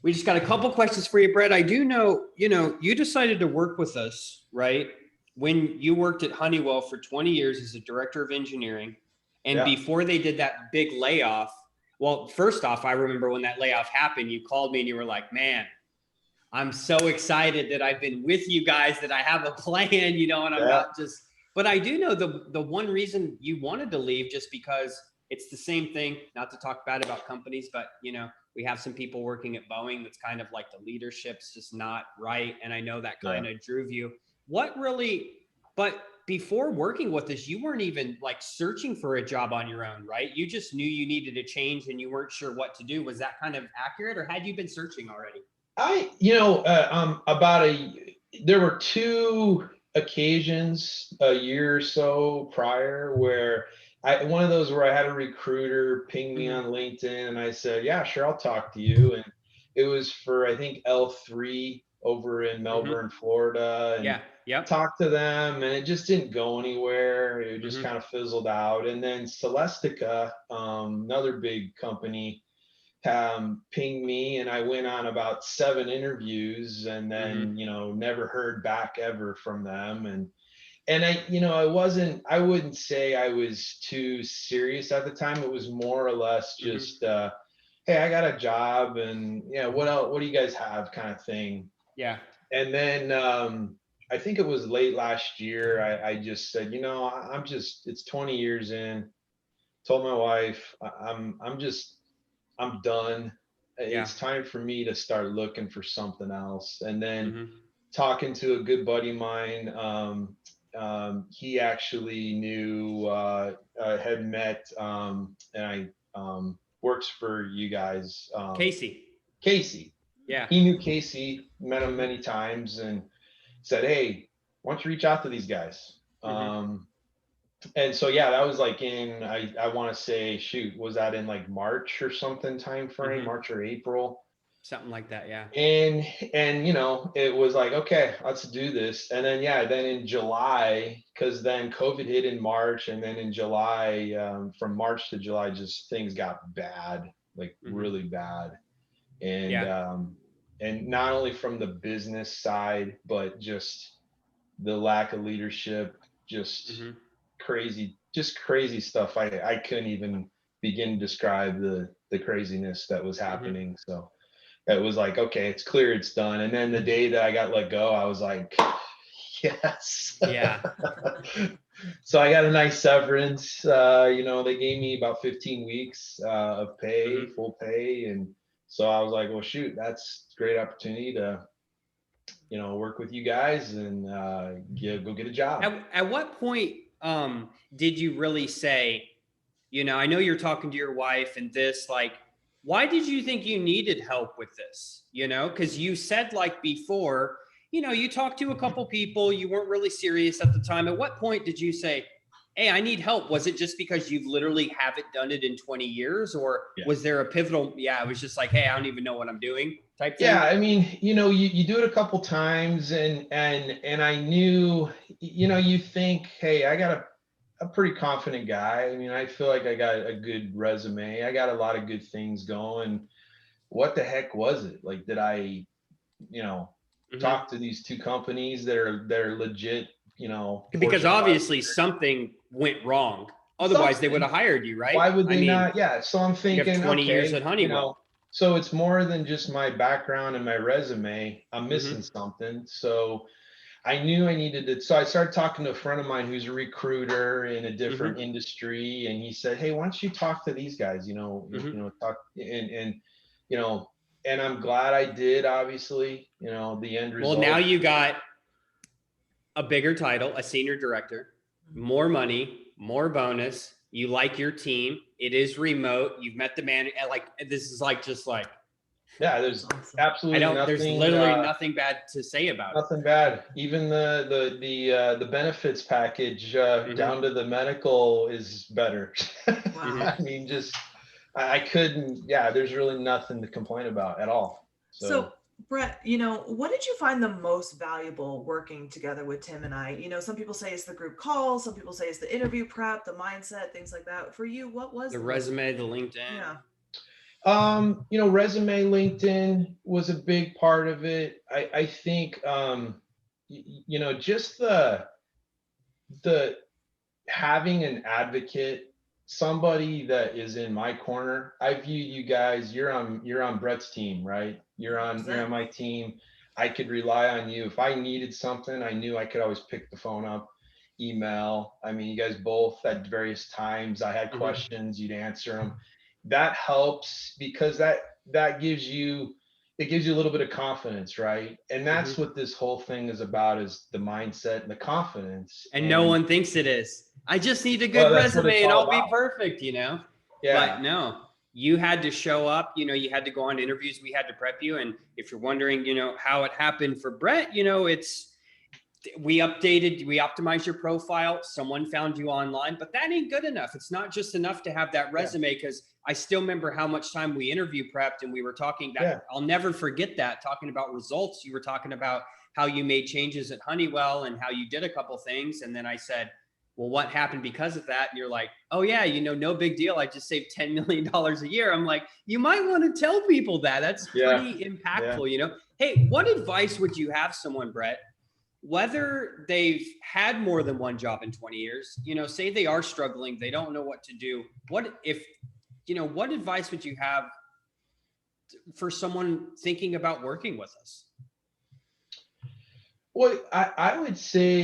We just got a couple questions for you, Bret. I do know, you decided to work with us, right? When you worked at Honeywell for 20 years as a director of engineering. And before they did that big layoff, well, first off, I remember when that layoff happened, you called me and you were like, man, I'm so excited that I've been with you guys, that I have a plan, and I'm not just, but I do know the one reason you wanted to leave, just because it's the same thing, not to talk bad about companies, but we have some people working at Boeing that's kind of like the leadership's just not right. And I know that kind of drove you. But before working with us, you weren't even like searching for a job on your own, right? You just knew you needed a change and you weren't sure what to do. Was that kind of accurate, or had you been searching already? There were 2 occasions a year or so prior where one of those where I had a recruiter ping me on LinkedIn and I said, yeah, sure, I'll talk to you. And it was for, I think, L3 over in Melbourne, Florida. And talked to them, and it just didn't go anywhere. It just kind of fizzled out. And then Celestica, another big company, pinged me, and I went on about 7 interviews, and then never heard back ever from them. And I wouldn't say I was too serious at the time. It was more or less just hey, I got a job, and what do you guys have, kind of thing. And then I think it was late last year, I just said, it's 20 years in. Told my wife, I'm done. It's time for me to start looking for something else. And then talking to a good buddy of mine, he actually knew, had met, and I works for you guys. Casey. Yeah. He knew Casey, met him many times, and said, hey, why don't you reach out to these guys? And so, that was like I want to say, was that in like March or something time frame, March or April? Something like that, yeah. And it was like, okay, let's do this. And then, then in July, because then COVID hit in March, and then in July, from March to July, just things got bad, like really bad. And not only from the business side, but just the lack of leadership, just crazy stuff. I couldn't even begin to describe the craziness that was happening. So it was like, okay, it's clear, it's done. And then the day that I got let go, I was like, yes. Yeah. So I got a nice severance. They gave me about 15 weeks of pay, full pay. And so I was like, well, shoot, that's a great opportunity to, work with you guys and go get a job. At what point did you really say, I know you're talking to your wife and this, like, why did you think you needed help with this? Because you said, like, before, you talked to a couple people, you weren't really serious at the time. At what point did you say, hey, I need help? Was it just because you literally haven't done it in 20 years? Or was there a pivotal, it was just like, hey, I don't even know what I'm doing type thing? Yeah, I mean, you do it a couple times, and I knew, you think, hey, I got a pretty confident guy. I mean, I feel like I got a good resume. I got a lot of good things going. What the heck was it? Like, did I, talk to these 2 companies that are legit, because obviously something went wrong. Otherwise they would have hired you, right? Why would they not? Yeah. So I'm thinking, you have 20 years at Honeywell. So it's more than just my background and my resume. I'm missing something. So I knew I needed it. So I started talking to a friend of mine who's a recruiter in a different industry. And he said, hey, why don't you talk to these guys, talk and I'm glad I did, obviously, the end result. Well, now you got a bigger title, a senior director, more money, more bonus. You like your team. It is remote. You've met the manager. Like, this is like, just like, yeah, there's absolutely nothing. There's literally nothing bad to say about it. Nothing bad. Even the benefits package down to the medical is better. Wow. I mean, just I couldn't. Yeah, there's really nothing to complain about at all. So Bret, what did you find the most valuable working together with Tim and I? Some people say it's the group calls, some people say it's the interview prep, the mindset, things like that. For you, what was the resume, the LinkedIn? Yeah. Resume, LinkedIn was a big part of it. I think, just the having an advocate, somebody that is in my corner. I view you guys, you're on Brett's team, right? You're on my team. I could rely on you. If I needed something, I knew I could always pick the phone up, email. I mean, you guys both at various times, I had questions, you'd answer them. That helps because that gives you, it gives you a little bit of confidence, right? And that's what this whole thing is about, is the mindset and the confidence. And no one thinks it is. I just need a good resume and I'll be perfect, Yeah. But no, you had to show up, you had to go on interviews. We had to prep you. And if you're wondering, how it happened for Bret, we optimized your profile. Someone found you online, but that ain't good enough. It's not just enough to have that resume, because I still remember how much time we interview prepped, and we were talking that I'll never forget that, talking about results. You were talking about how you made changes at Honeywell and how you did a couple things. And then I said, well, what happened because of that? And you're like, oh yeah, no big deal. I just saved $10 million a year. I'm like, you might want to tell people that. That's pretty impactful, Hey, what advice would you have someone, Bret, whether they've had more than one job in 20 years, say they are struggling, they don't know what to do. What advice would you have for someone thinking about working with us? Well, I would say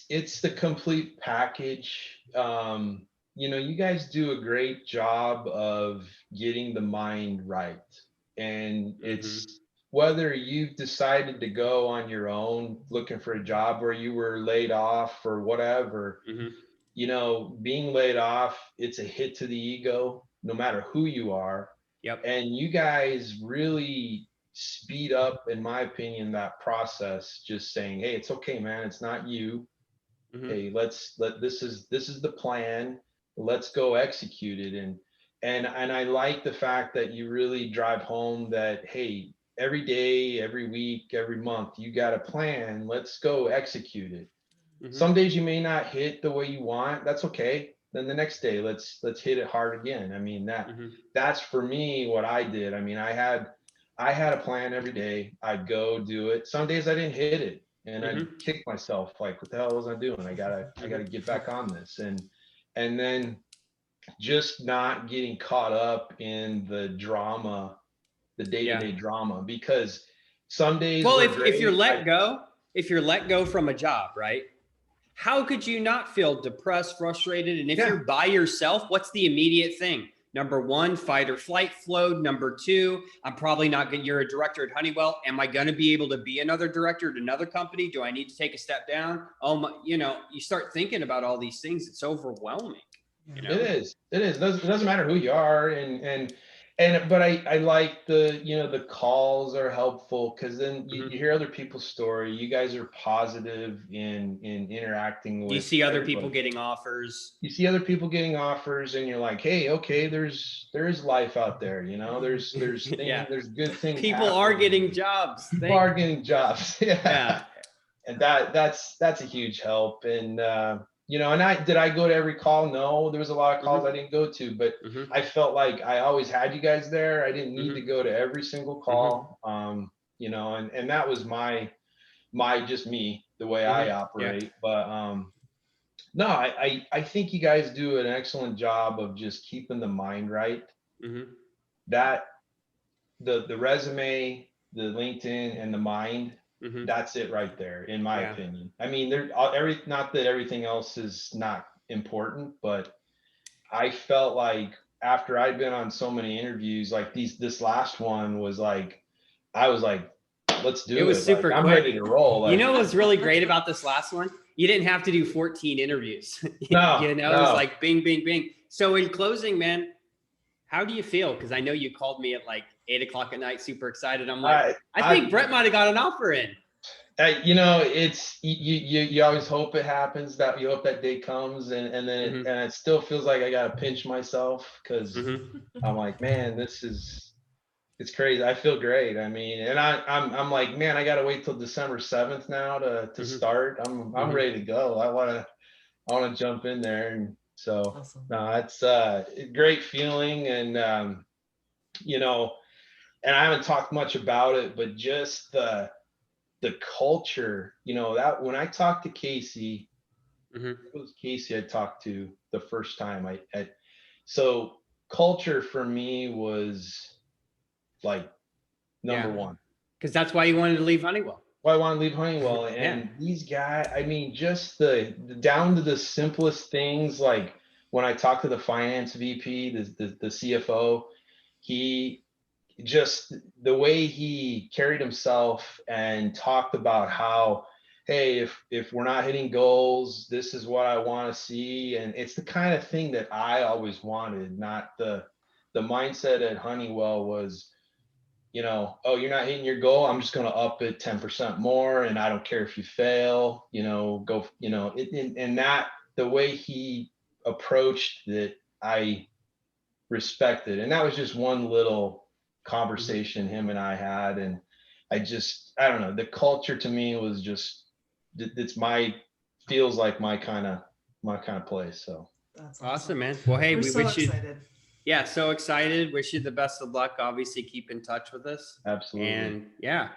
it's the complete package. You guys do a great job of getting the mind right. And it's whether you've decided to go on your own looking for a job, or you were laid off or whatever, being laid off, it's a hit to the ego, no matter who you are. Yep. And you guys really speed up, in my opinion, that process, just saying, hey, it's okay, man, it's not you. Hey, this is the plan, let's go execute it. And I like the fact that you really drive home that, hey, every day, every week, every month, you got a plan, let's go execute it. Some days you may not hit the way you want, that's okay. Then the next day, let's hit it hard again. I mean, that's for me what I did. I mean, I had a plan every day. I'd go do it. Some days I didn't hit it, and I'd kick myself, like, what the hell was I doing? I gotta get back on this. And then just not getting caught up in the drama, the day-to-day drama, because some days, well, if you're let go from a job, right? How could you not feel depressed, frustrated? And if you're by yourself, what's the immediate thing? Number one, fight or flight flow. Number two, I'm probably not going to, you're a director at Honeywell. Am I going to be able to be another director at another company? Do I need to take a step down? Oh my, you start thinking about all these things. It's overwhelming. It is. It doesn't matter who you are. But I like the calls are helpful, because then you hear other people's story. You guys are positive in interacting with. You see other people getting offers. You see other people getting offers, and you're like, hey, okay, there is life out there. There's things, there's good things. People are getting jobs. People are getting jobs. Yeah. And that's a huge help. And and did I go to every call? No, there was a lot of calls I didn't go to, but I felt like I always had you guys there. I didn't need to go to every single call. And that was my just me, the way I operate. But no, I think you guys do an excellent job of just keeping the mind right. That the resume, the LinkedIn, and the mind, that's it right there, in my opinion. I mean, not that everything else is not important, but I felt like after I'd been on so many interviews, like this last one was like, I was like, let's do it. It was super quick. I'm ready to roll. Like, what's really great about this last one? You didn't have to do 14 interviews. No, it was like bing, bing, bing. So in closing, man, how do you feel? Because I know you called me at like 8 o'clock at night, super excited. I'm like, I think Bret might have got an offer in. It's you always hope it happens, that you hope that day comes, and then and it still feels like I gotta pinch myself, because I'm like, man, it's crazy. I feel great. I mean, and I'm like, man, I gotta wait till December 7th now to start. I'm ready to go. I wanna jump in there. And so awesome. No, it's a great feeling. And you know, and I haven't talked much about it, but just the culture, you know, that when I talked to Casey, it was Casey I talked to the first time so culture for me was like number one. Because that's why you wanted to leave Honeywell. Why I want to leave Honeywell. And these guys, I mean, just the down to the simplest things, like when I talked to the finance VP, the CFO, he just the way he carried himself and talked about how, hey, if we're not hitting goals, this is what I want to see. And it's the kind of thing that I always wanted. Not the mindset at Honeywell was, you know, oh, you're not hitting your goal, I'm just going to up it 10% more, and I don't care if you fail, you know, go, you know, and that the way he approached it, I respected. And that was just one little conversation him and I had. And I don't know, the culture to me was just, it's feels like my kind of place. So that's awesome, man. Well, hey, we wish excited. Yeah, so excited. Wish you the best of luck. Obviously, keep in touch with us. Absolutely. And yeah,